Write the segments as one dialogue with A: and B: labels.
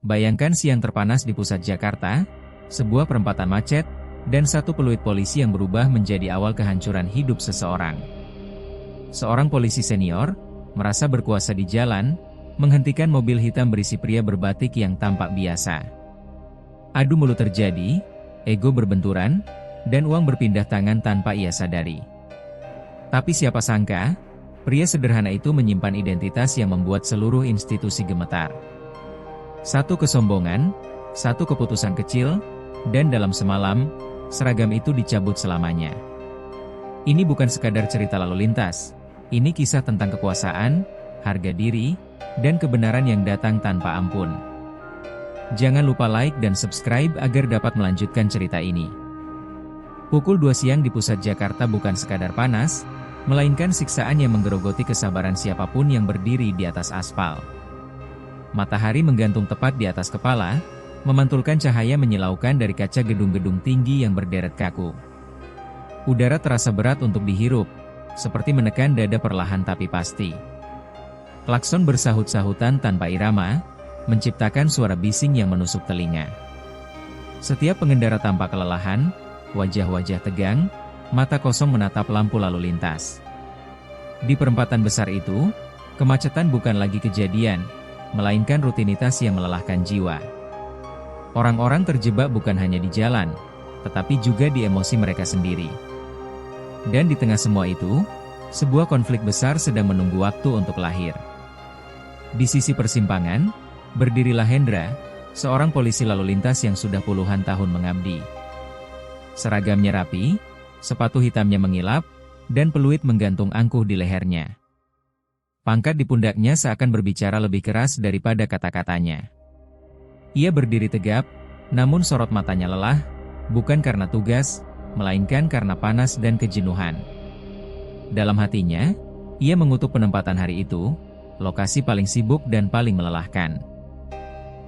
A: Bayangkan siang terpanas di pusat Jakarta, sebuah perempatan macet, dan satu peluit polisi yang berubah menjadi awal kehancuran hidup seseorang. Seorang polisi senior, merasa berkuasa di jalan, menghentikan mobil hitam berisi pria berbatik yang tampak biasa. Adu mulut terjadi, ego berbenturan, dan uang berpindah tangan tanpa ia sadari. Tapi siapa sangka, pria sederhana itu menyimpan identitas yang membuat seluruh institusi gemetar. Satu kesombongan, satu keputusan kecil, dan dalam semalam, seragam itu dicabut selamanya. Ini bukan sekadar cerita lalu lintas, ini kisah tentang kekuasaan, harga diri, dan kebenaran yang datang tanpa ampun. Jangan lupa like dan subscribe agar dapat melanjutkan cerita ini. Pukul 2 siang di pusat Jakarta bukan sekadar panas, melainkan siksaan yang menggerogoti kesabaran siapapun yang berdiri di atas aspal. Matahari menggantung tepat di atas kepala, memantulkan cahaya menyilaukan dari kaca gedung-gedung tinggi yang berderet kaku. Udara terasa berat untuk dihirup, seperti menekan dada perlahan tapi pasti. Klakson bersahut-sahutan tanpa irama, menciptakan suara bising yang menusuk telinga. Setiap pengendara tampak kelelahan, wajah-wajah tegang, mata kosong menatap lampu lalu lintas. Di perempatan besar itu, kemacetan bukan lagi kejadian, melainkan rutinitas yang melelahkan jiwa. Orang-orang terjebak bukan hanya di jalan, tetapi juga di emosi mereka sendiri. Dan di tengah semua itu, sebuah konflik besar sedang menunggu waktu untuk lahir. Di sisi persimpangan, berdirilah Hendra, seorang polisi lalu lintas yang sudah puluhan tahun mengabdi. Seragamnya rapi, sepatu hitamnya mengilap, dan peluit menggantung angkuh di lehernya. Pangkat di pundaknya seakan berbicara lebih keras daripada kata-katanya. Ia berdiri tegap, namun sorot matanya lelah, bukan karena tugas, melainkan karena panas dan kejenuhan. Dalam hatinya, ia mengutuk penempatan hari itu, lokasi paling sibuk dan paling melelahkan.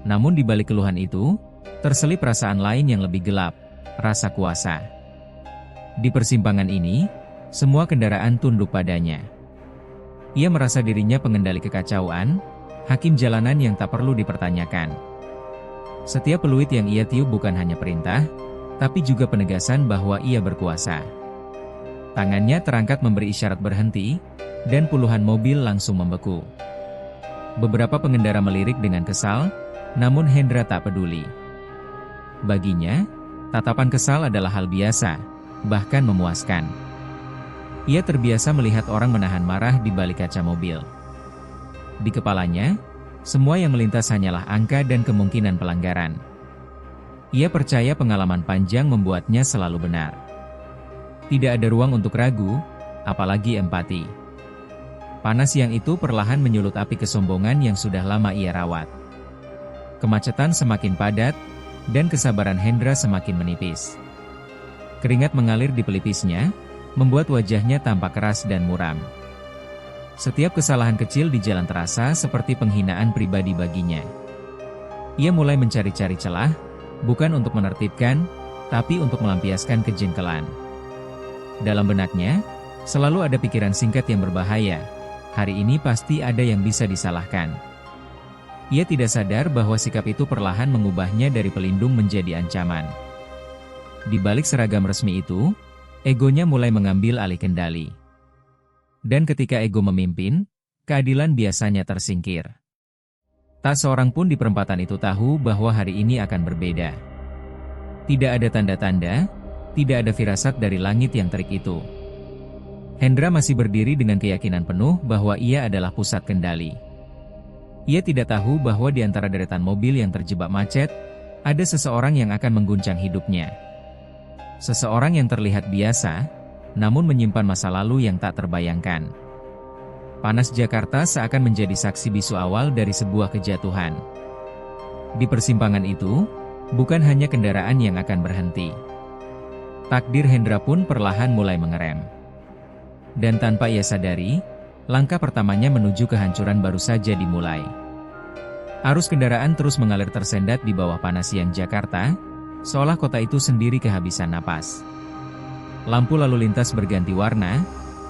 A: Namun di balik keluhan itu, terselip perasaan lain yang lebih gelap, rasa kuasa. Di persimpangan ini, semua kendaraan tunduk padanya. Ia merasa dirinya pengendali kekacauan, hakim jalanan yang tak perlu dipertanyakan. Setiap peluit yang ia tiup bukan hanya perintah, tapi juga penegasan bahwa ia berkuasa. Tangannya terangkat memberi isyarat berhenti, dan puluhan mobil langsung membeku. Beberapa pengendara melirik dengan kesal, namun Hendra tak peduli. Baginya, tatapan kesal adalah hal biasa, bahkan memuaskan. Ia terbiasa melihat orang menahan marah di balik kaca mobil. Di kepalanya, semua yang melintas hanyalah angka dan kemungkinan pelanggaran. Ia percaya pengalaman panjang membuatnya selalu benar. Tidak ada ruang untuk ragu, apalagi empati. Panas siang itu perlahan menyulut api kesombongan yang sudah lama ia rawat. Kemacetan semakin padat, dan kesabaran Hendra semakin menipis. Keringat mengalir di pelipisnya, membuat wajahnya tampak keras dan muram. Setiap kesalahan kecil di jalan terasa seperti penghinaan pribadi baginya. Ia mulai mencari-cari celah, bukan untuk menertibkan, tapi untuk melampiaskan kejengkelan. Dalam benaknya, selalu ada pikiran singkat yang berbahaya. Hari ini pasti ada yang bisa disalahkan. Ia tidak sadar bahwa sikap itu perlahan mengubahnya dari pelindung menjadi ancaman. Di balik seragam resmi itu, egonya mulai mengambil alih kendali. Dan ketika ego memimpin, keadilan biasanya tersingkir. Tak seorang pun di perempatan itu tahu bahwa hari ini akan berbeda. Tidak ada tanda-tanda, tidak ada firasat dari langit yang terik itu. Hendra masih berdiri dengan keyakinan penuh bahwa ia adalah pusat kendali. Ia tidak tahu bahwa di antara deretan mobil yang terjebak macet, ada seseorang yang akan mengguncang hidupnya. Seseorang yang terlihat biasa, namun menyimpan masa lalu yang tak terbayangkan. Panas Jakarta seakan menjadi saksi bisu awal dari sebuah kejatuhan. Di persimpangan itu, bukan hanya kendaraan yang akan berhenti. Takdir Hendra pun perlahan mulai mengerem. Dan tanpa ia sadari, langkah pertamanya menuju kehancuran baru saja dimulai. Arus kendaraan terus mengalir tersendat di bawah panas siang Jakarta, seolah kota itu sendiri kehabisan napas. Lampu lalu lintas berganti warna,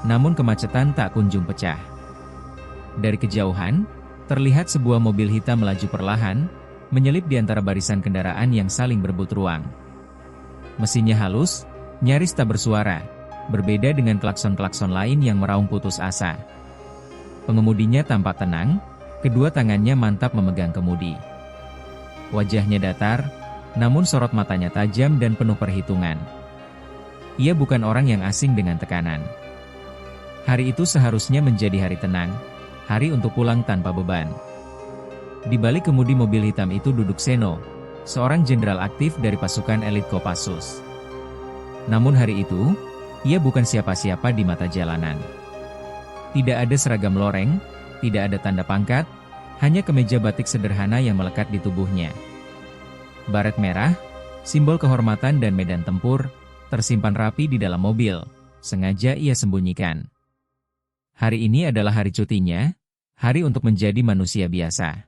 A: namun kemacetan tak kunjung pecah. Dari kejauhan, terlihat sebuah mobil hitam melaju perlahan, menyelip di antara barisan kendaraan yang saling berebut ruang. Mesinnya halus, nyaris tak bersuara, berbeda dengan klakson-klakson lain yang meraung putus asa. Pengemudinya tampak tenang, kedua tangannya mantap memegang kemudi. Wajahnya datar, namun sorot matanya tajam dan penuh perhitungan. Ia bukan orang yang asing dengan tekanan. Hari itu seharusnya menjadi hari tenang, hari untuk pulang tanpa beban. Di balik kemudi mobil hitam itu duduk Seno, seorang jenderal aktif dari pasukan elit Kopassus. Namun hari itu, ia bukan siapa-siapa di mata jalanan. Tidak ada seragam loreng, tidak ada tanda pangkat, hanya kemeja batik sederhana yang melekat di tubuhnya. Baret merah, simbol kehormatan dan medan tempur, tersimpan rapi di dalam mobil, sengaja ia sembunyikan. Hari ini adalah hari cutinya, hari untuk menjadi manusia biasa.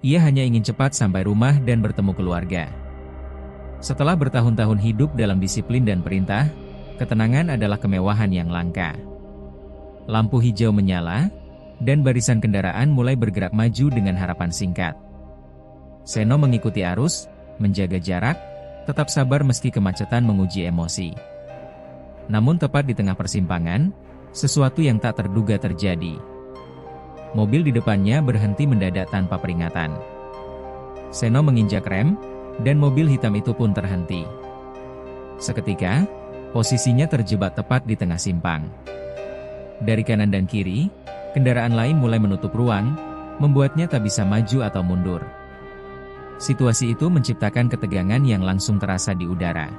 A: Ia hanya ingin cepat sampai rumah dan bertemu keluarga. Setelah bertahun-tahun hidup dalam disiplin dan perintah, ketenangan adalah kemewahan yang langka. Lampu hijau menyala, dan barisan kendaraan mulai bergerak maju dengan harapan singkat. Seno mengikuti arus, menjaga jarak, tetap sabar meski kemacetan menguji emosi. Namun tepat di tengah persimpangan, sesuatu yang tak terduga terjadi. Mobil di depannya berhenti mendadak tanpa peringatan. Seno menginjak rem, dan mobil hitam itu pun terhenti. Seketika, posisinya terjebak tepat di tengah simpang. Dari kanan dan kiri, kendaraan lain mulai menutup ruang, membuatnya tak bisa maju atau mundur. Situasi itu menciptakan ketegangan yang langsung terasa di udara.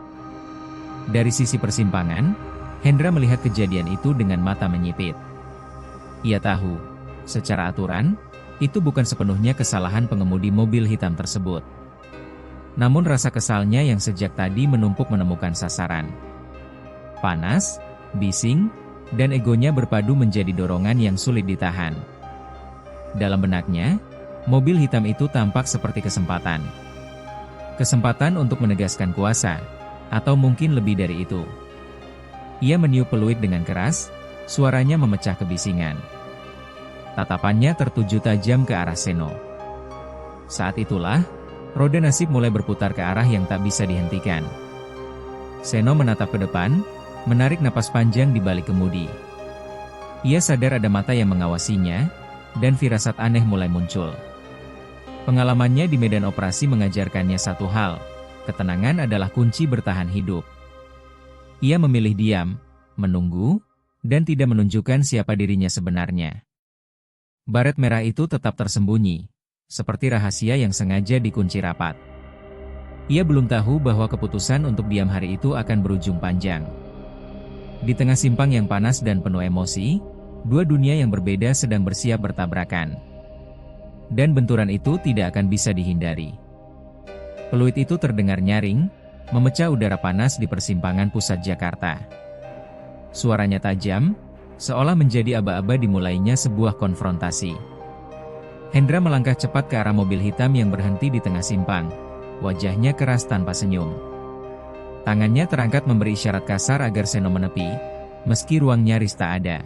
A: Dari sisi persimpangan, Hendra melihat kejadian itu dengan mata menyipit. Ia tahu, secara aturan, itu bukan sepenuhnya kesalahan pengemudi mobil hitam tersebut. Namun rasa kesalnya yang sejak tadi menumpuk menemukan sasaran. Panas, bising, dan egonya berpadu menjadi dorongan yang sulit ditahan. Dalam benaknya, mobil hitam itu tampak seperti kesempatan. Kesempatan untuk menegaskan kuasa, atau mungkin lebih dari itu. Ia meniup peluit dengan keras, suaranya memecah kebisingan. Tatapannya tertuju tajam ke arah Seno. Saat itulah, roda nasib mulai berputar ke arah yang tak bisa dihentikan. Seno menatap ke depan, menarik napas panjang di balik kemudi. Ia sadar ada mata yang mengawasinya, dan firasat aneh mulai muncul. Pengalamannya di medan operasi mengajarkannya satu hal, ketenangan adalah kunci bertahan hidup. Ia memilih diam, menunggu, dan tidak menunjukkan siapa dirinya sebenarnya. Baret merah itu tetap tersembunyi, seperti rahasia yang sengaja dikunci rapat. Ia belum tahu bahwa keputusan untuk diam hari itu akan berujung panjang. Di tengah simpang yang panas dan penuh emosi, dua dunia yang berbeda sedang bersiap bertabrakan. Dan benturan itu tidak akan bisa dihindari. Peluit itu terdengar nyaring, memecah udara panas di persimpangan pusat Jakarta. Suaranya tajam, seolah menjadi aba-aba dimulainya sebuah konfrontasi. Hendra melangkah cepat ke arah mobil hitam yang berhenti di tengah simpang. Wajahnya keras tanpa senyum. Tangannya terangkat memberi isyarat kasar agar Seno menepi, meski ruang nyaris tak ada.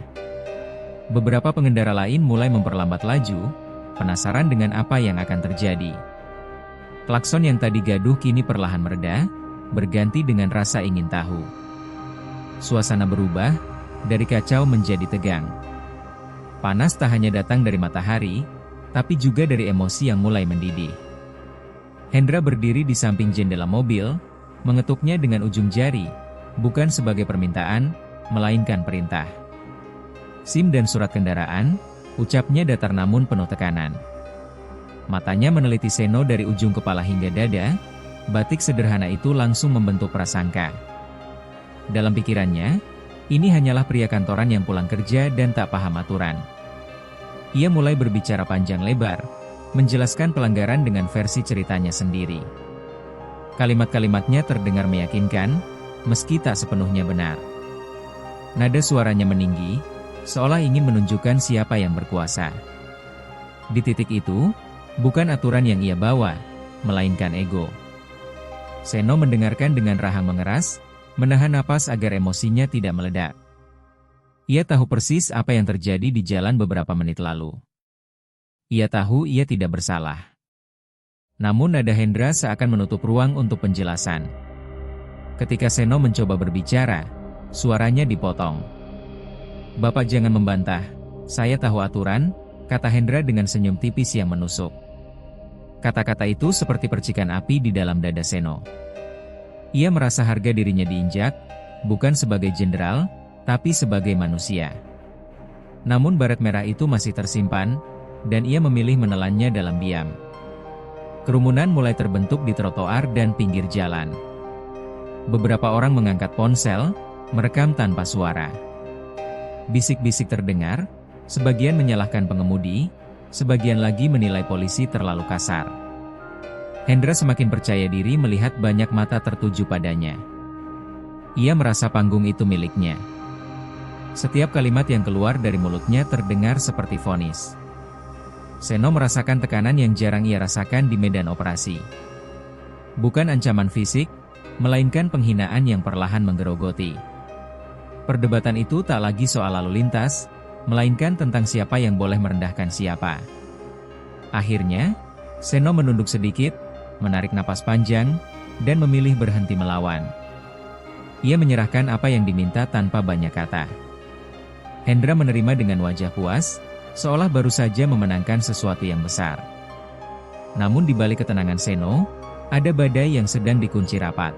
A: Beberapa pengendara lain mulai memperlambat laju, penasaran dengan apa yang akan terjadi. Klakson yang tadi gaduh kini perlahan mereda, berganti dengan rasa ingin tahu. Suasana berubah, dari kacau menjadi tegang. Panas tak hanya datang dari matahari, tapi juga dari emosi yang mulai mendidih. Hendra berdiri di samping jendela mobil, mengetuknya dengan ujung jari, bukan sebagai permintaan, melainkan perintah. SIM dan surat kendaraan, ucapnya datar namun penuh tekanan. Matanya meneliti Seno dari ujung kepala hingga dada, batik sederhana itu langsung membentuk prasangka. Dalam pikirannya, ini hanyalah pria kantoran yang pulang kerja dan tak paham aturan. Ia mulai berbicara panjang lebar, menjelaskan pelanggaran dengan versi ceritanya sendiri. Kalimat-kalimatnya terdengar meyakinkan, meski tak sepenuhnya benar. Nada suaranya meninggi, seolah ingin menunjukkan siapa yang berkuasa. Di titik itu, bukan aturan yang ia bawa, melainkan ego. Seno mendengarkan dengan rahang mengeras, menahan napas agar emosinya tidak meledak. Ia tahu persis apa yang terjadi di jalan beberapa menit lalu. Ia tahu ia tidak bersalah. Namun nada Hendra seakan menutup ruang untuk penjelasan. Ketika Seno mencoba berbicara, suaranya dipotong. "Bapak jangan membantah, saya tahu aturan," kata Hendra dengan senyum tipis yang menusuk. Kata-kata itu seperti percikan api di dalam dada Seno. Ia merasa harga dirinya diinjak, bukan sebagai jenderal, tapi sebagai manusia. Namun baret merah itu masih tersimpan, dan ia memilih menelannya dalam diam. Kerumunan mulai terbentuk di trotoar dan pinggir jalan. Beberapa orang mengangkat ponsel, merekam tanpa suara. Bisik-bisik terdengar, sebagian menyalahkan pengemudi, sebagian lagi menilai polisi terlalu kasar. Hendra semakin percaya diri melihat banyak mata tertuju padanya. Ia merasa panggung itu miliknya. Setiap kalimat yang keluar dari mulutnya terdengar seperti vonis. Seno merasakan tekanan yang jarang ia rasakan di medan operasi. Bukan ancaman fisik, melainkan penghinaan yang perlahan menggerogoti. Perdebatan itu tak lagi soal lalu lintas, melainkan tentang siapa yang boleh merendahkan siapa. Akhirnya, Seno menunduk sedikit, menarik napas panjang, dan memilih berhenti melawan. Ia menyerahkan apa yang diminta tanpa banyak kata. Hendra menerima dengan wajah puas, seolah baru saja memenangkan sesuatu yang besar. Namun di balik ketenangan Seno, ada badai yang sedang dikunci rapat.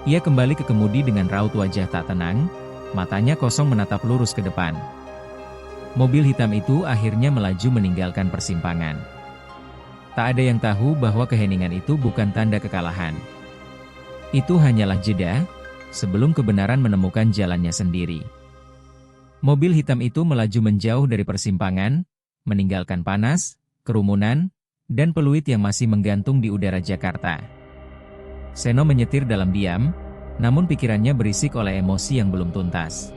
A: Ia kembali ke kemudi dengan raut wajah tak tenang, matanya kosong menatap lurus ke depan. Mobil hitam itu akhirnya melaju meninggalkan persimpangan. Tak ada yang tahu bahwa keheningan itu bukan tanda kekalahan. Itu hanyalah jeda, sebelum kebenaran menemukan jalannya sendiri. Mobil hitam itu melaju menjauh dari persimpangan, meninggalkan panas, kerumunan, dan peluit yang masih menggantung di udara Jakarta. Seno menyetir dalam diam, namun pikirannya berisik oleh emosi yang belum tuntas.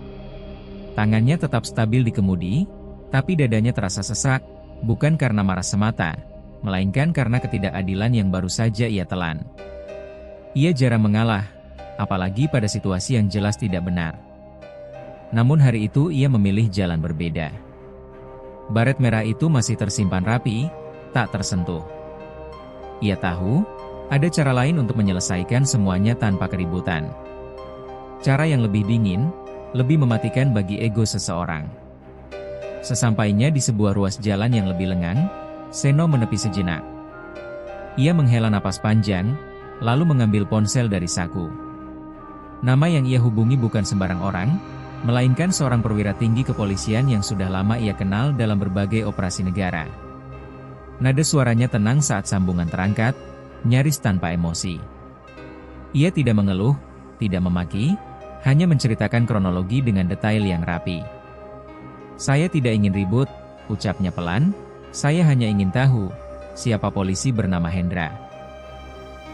A: Tangannya tetap stabil di kemudi, tapi dadanya terasa sesak, bukan karena marah semata, melainkan karena ketidakadilan yang baru saja ia telan. Ia jarang mengalah, apalagi pada situasi yang jelas tidak benar. Namun hari itu ia memilih jalan berbeda. Baret merah itu masih tersimpan rapi, tak tersentuh. Ia tahu, ada cara lain untuk menyelesaikan semuanya tanpa keributan. Cara yang lebih dingin, lebih mematikan bagi ego seseorang. Sesampainya di sebuah ruas jalan yang lebih lengang, Seno menepi sejenak. Ia menghela napas panjang, lalu mengambil ponsel dari saku. Nama yang ia hubungi bukan sembarang orang, melainkan seorang perwira tinggi kepolisian yang sudah lama ia kenal dalam berbagai operasi negara. Nada suaranya tenang saat sambungan terangkat, nyaris tanpa emosi. Ia tidak mengeluh, tidak memaki, hanya menceritakan kronologi dengan detail yang rapi. "Saya tidak ingin ribut," ucapnya pelan, "saya hanya ingin tahu, siapa polisi bernama Hendra."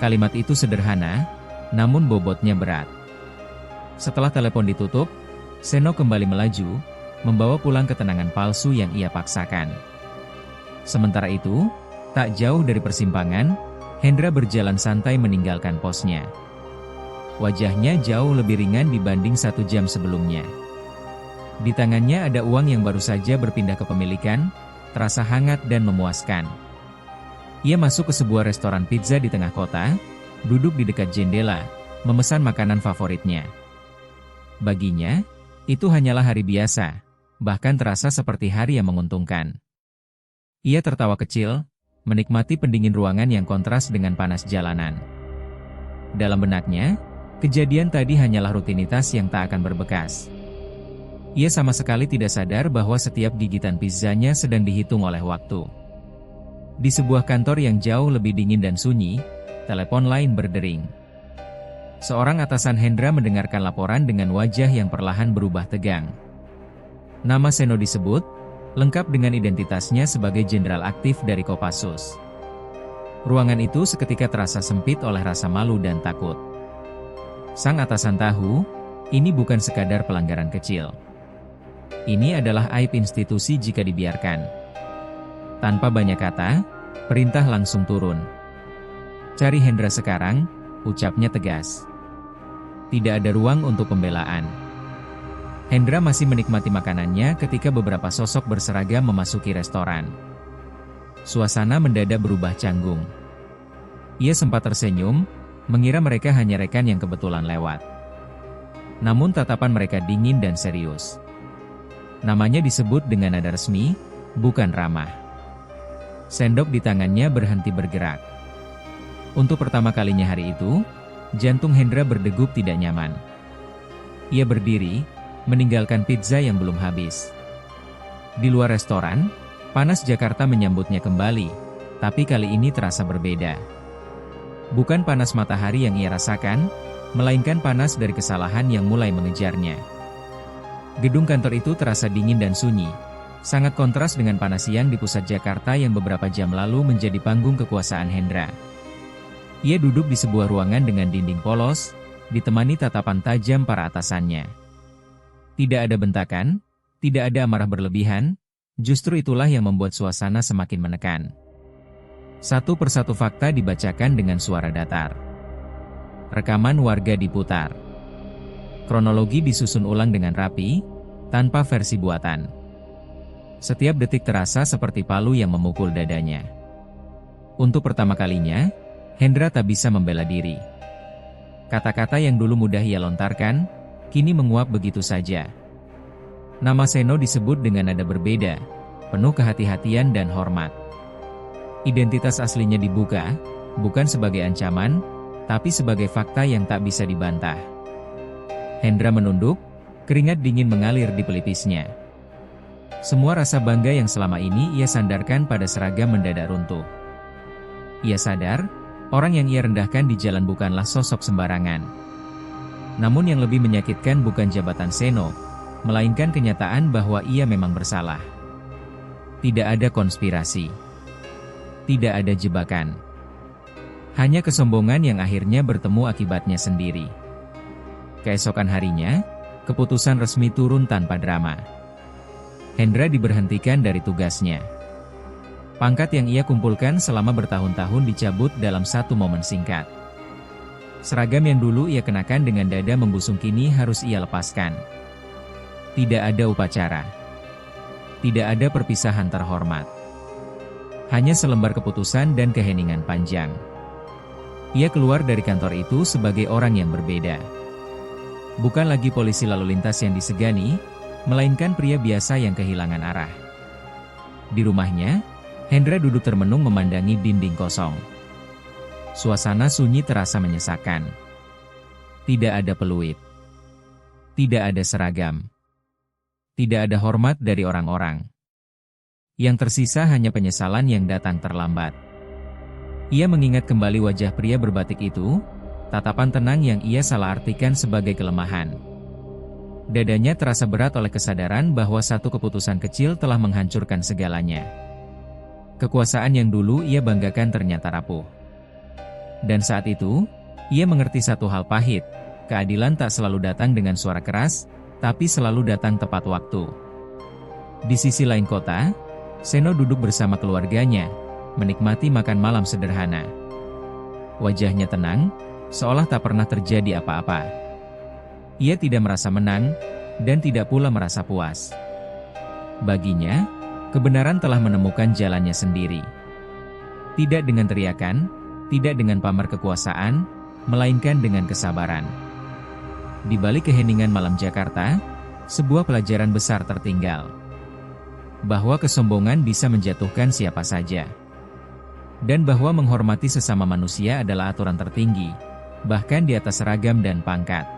A: Kalimat itu sederhana, namun bobotnya berat. Setelah telepon ditutup, Seno kembali melaju, membawa pulang ketenangan palsu yang ia paksakan. Sementara itu, tak jauh dari persimpangan, Hendra berjalan santai meninggalkan posnya. Wajahnya jauh lebih ringan dibanding 1 jam sebelumnya. Di tangannya ada uang yang baru saja berpindah kepemilikan, terasa hangat dan memuaskan. Ia masuk ke sebuah restoran pizza di tengah kota, duduk di dekat jendela, memesan makanan favoritnya. Baginya, itu hanyalah hari biasa, bahkan terasa seperti hari yang menguntungkan. Ia tertawa kecil, menikmati pendingin ruangan yang kontras dengan panas jalanan. Dalam benaknya, kejadian tadi hanyalah rutinitas yang tak akan berbekas. Ia sama sekali tidak sadar bahwa setiap gigitan pizzanya sedang dihitung oleh waktu. Di sebuah kantor yang jauh lebih dingin dan sunyi, telepon lain berdering. Seorang atasan Hendra mendengarkan laporan dengan wajah yang perlahan berubah tegang. Nama Seno disebut, lengkap dengan identitasnya sebagai jenderal aktif dari Kopassus. Ruangan itu seketika terasa sempit oleh rasa malu dan takut. Sang atasan tahu, ini bukan sekadar pelanggaran kecil. Ini adalah aib institusi jika dibiarkan. Tanpa banyak kata, perintah langsung turun. "Cari Hendra sekarang," ucapnya tegas. Tidak ada ruang untuk pembelaan. Hendra masih menikmati makanannya ketika beberapa sosok berseragam memasuki restoran. Suasana mendadak berubah canggung. Ia sempat tersenyum, mengira mereka hanya rekan yang kebetulan lewat. Namun tatapan mereka dingin dan serius. Namanya disebut dengan nada resmi, bukan ramah. Sendok di tangannya berhenti bergerak. Untuk pertama kalinya hari itu, jantung Hendra berdegup tidak nyaman. Ia berdiri, meninggalkan pizza yang belum habis. Di luar restoran, panas Jakarta menyambutnya kembali, tapi kali ini terasa berbeda. Bukan panas matahari yang ia rasakan, melainkan panas dari kesalahan yang mulai mengejarnya. Gedung kantor itu terasa dingin dan sunyi, sangat kontras dengan panas siang di pusat Jakarta yang beberapa jam lalu menjadi panggung kekuasaan Hendra. Ia duduk di sebuah ruangan dengan dinding polos, ditemani tatapan tajam para atasannya. Tidak ada bentakan, tidak ada amarah berlebihan, justru itulah yang membuat suasana semakin menekan. Satu persatu fakta dibacakan dengan suara datar. Rekaman warga diputar. Kronologi disusun ulang dengan rapi, tanpa versi buatan. Setiap detik terasa seperti palu yang memukul dadanya. Untuk pertama kalinya, Hendra tak bisa membela diri. Kata-kata yang dulu mudah ia lontarkan, kini menguap begitu saja. Nama Seno disebut dengan nada berbeda, penuh kehati-hatian dan hormat. Identitas aslinya dibuka, bukan sebagai ancaman, tapi sebagai fakta yang tak bisa dibantah. Hendra menunduk, keringat dingin mengalir di pelipisnya. Semua rasa bangga yang selama ini ia sandarkan pada seragam mendadak runtuh. Ia sadar, orang yang ia rendahkan di jalan bukanlah sosok sembarangan. Namun yang lebih menyakitkan bukan jabatan Seno, melainkan kenyataan bahwa ia memang bersalah. Tidak ada konspirasi. Tidak ada jebakan. Hanya kesombongan yang akhirnya bertemu akibatnya sendiri. Keesokan harinya, keputusan resmi turun tanpa drama. Hendra diberhentikan dari tugasnya. Pangkat yang ia kumpulkan selama bertahun-tahun dicabut dalam satu momen singkat. Seragam yang dulu ia kenakan dengan dada membusung kini harus ia lepaskan. Tidak ada upacara. Tidak ada perpisahan terhormat. Hanya selembar keputusan dan keheningan panjang. Ia keluar dari kantor itu sebagai orang yang berbeda. Bukan lagi polisi lalu lintas yang disegani, melainkan pria biasa yang kehilangan arah. Di rumahnya, Hendra duduk termenung memandangi dinding kosong. Suasana sunyi terasa menyesakan. Tidak ada peluit. Tidak ada seragam. Tidak ada hormat dari orang-orang. Yang tersisa hanya penyesalan yang datang terlambat. Ia mengingat kembali wajah pria berbatik itu, tatapan tenang yang ia salah artikan sebagai kelemahan. Dadanya terasa berat oleh kesadaran bahwa satu keputusan kecil telah menghancurkan segalanya. Kekuasaan yang dulu ia banggakan ternyata rapuh. Dan saat itu, ia mengerti satu hal pahit, keadilan tak selalu datang dengan suara keras, tapi selalu datang tepat waktu. Di sisi lain kota, Seno duduk bersama keluarganya, menikmati makan malam sederhana. Wajahnya tenang, seolah tak pernah terjadi apa-apa. Ia tidak merasa menang, dan tidak pula merasa puas. Baginya, kebenaran telah menemukan jalannya sendiri. Tidak dengan teriakan, tidak dengan pamer kekuasaan, melainkan dengan kesabaran. Di balik keheningan malam Jakarta, sebuah pelajaran besar tertinggal. Bahwa kesombongan bisa menjatuhkan siapa saja. Dan bahwa menghormati sesama manusia adalah aturan tertinggi, bahkan di atas seragam dan pangkat.